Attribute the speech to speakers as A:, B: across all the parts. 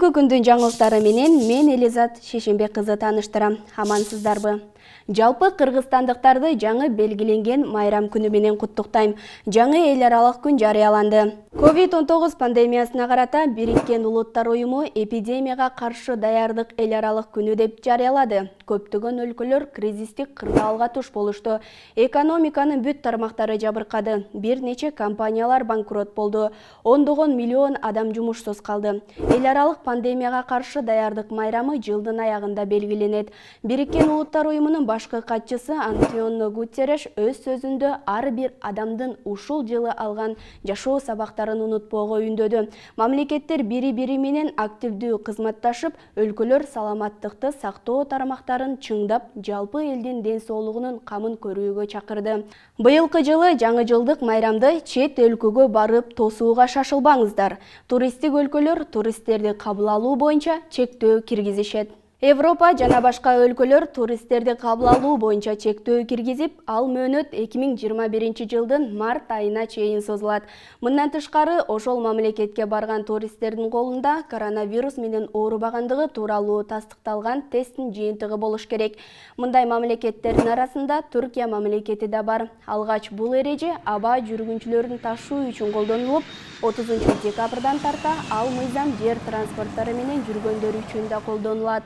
A: Бүгүнкү күндүн жаңылыктары менен мен Элизат Шешенбек кызы тааныштырам. Амансыздарбы? Жалпы кыргызстандыктарды жаңы белгиленген майрам күнү менен куттуктайм. Жаңы эл аралык күн жарыяланды. COVID-19 пандемиясына карата Бириккен Улуттар Уюму эпидемияга каршы даярдык эл аралык күнү деп жарыялады. Көптөгөн өлкөлөр кризистик кырдаалга туш болушту. Экономиканын бүт тармактары жабыркады. Бир нече компаниялар банкрот болду. Ондогон миллион адам жумушсуз калды. Эл аралык пандемияга каршы даярдык майрамы жылдын аягында белгиленет. Бириккен Улуттар Уюмунун башкы катчысы Антонио Гутерриш өз сөзүндө ар бир адамдын ушул жылы алган жашоо сабактарын унутпоого үндөдү. Мамлекеттер бири-бири менен активдүү кызматташып, өлкөлөр саламаттыкты сактоо тармактарын чыңдап, жалпы элдин ден соолугунун камын көрүүгө чакырды. Быйылкы жылы жаңы жылдык майрамды чет өлкөгө барып тосууга шашылбаңыздар. Туристтик өлкөлөр туристтерди кабыл алуу боюнча чектөө киргизишет. Европа жана башка өлкөлөр туристтерди кабыл алуу боюнча чектөө киргизип, ал мөөнөт 2021 жылдын март айына чейин созулат. Мындан тышкары, ошол мамлекетке барган туристтердин колунда коронавирус менен оорубагандыгы тууралуу тастыкталган тесттин жыйынтыгы болуш керек. Мындай мамлекеттердин арасында Түркия мамлекети да бар. Алгач бул эреже аба жүргүнчүлөрүн ташуу үчүн колдонулуп, 30 декабрдан тарта ал мыйзам жер транспорттары менен жүргөндөр үчүн да колдонулат.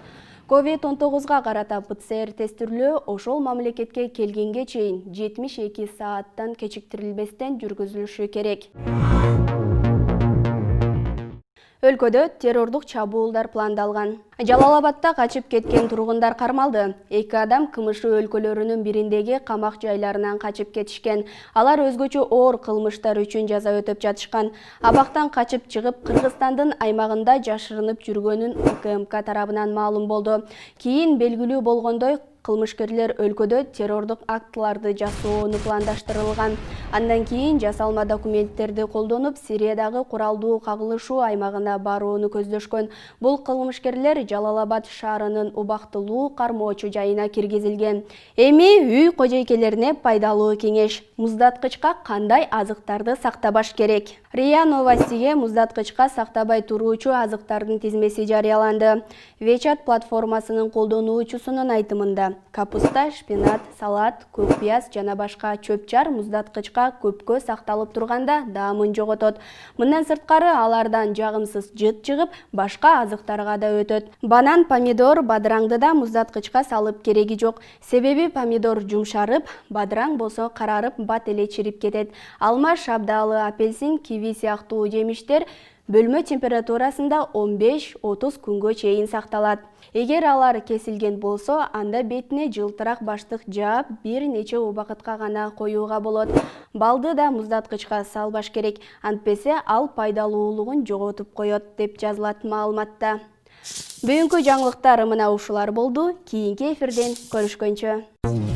A: COVID-19 карата ПЦР тестирөө ошол мамлекетке келгенге чейин 72 сааттан кечиктирилбестен жүргүзүлүшү керек. Өлкөдө террордук чабуулдар пландалган. Жалал-Абадта качып кеткен тургундар кармалды. 2 адам КМШ өлкөлөрүнүн бириндеги камак жайларынан качып кетишкен. Алар өзгөчө оор кылмыштар үчүн жаза өтөп жатышкан. Абактан качып чыгып, Кыргызстандын аймагында жашырынып жүргөнүн УКМК тарабынан маалым болду. Кийин белгилүү болгондой, кылмышкерлер өлкөдө террордук актыларды жасоону пландаштырылган. Андан кийин жасалма документтерди колдонуп, Сириядагы куралдуу кагылышуу аймагына барууну көздөшкөн. Бул кылмышкерлер Жалал-Абад шаарынын убактылуу кармоочу жайына киргизилген. Эми үй кожойкелерине пайдалуу кеңеш: муздаткычка кандай азыктарды сактабаш керек? РИА Новостиге муздаткычка сактабай туруучу азыктардын тизмеси жарыяланды. Вечат платформасынын колдонуучусунун айтымында, капуста, шпинат, салат, көк пияз жана башка чөп-чар муздаткычка көпкө сакталып турганда даамын жоготот. Мындан сырткары алардан жагымсыз жыт чыгып, башка азыктарга да өтөт. Банан, помидор, бадыраңды да муздаткычка салып кереги жок. Себеби помидор жумшарып, бадыраң болсо карарып, бат эле чирип кетет. Алма, шабдалы, апельсин, киви сыяктуу жемиштер бөлмө температурасында 15-30 күнгө чейин сакталат. Эгер алар кесилген болсо, анда бетине жылтырак баштык жаап, бир нече убакытка гана коюуга болот. Балды да муздаткычка салбаш керек, антпесе ал пайдалуулугун жоготуп коет, деп жазылат маалыматта. Бүгүнкү жаңылыктар мына ушулар болду. Кийинки эфирден көрүшкөнчө.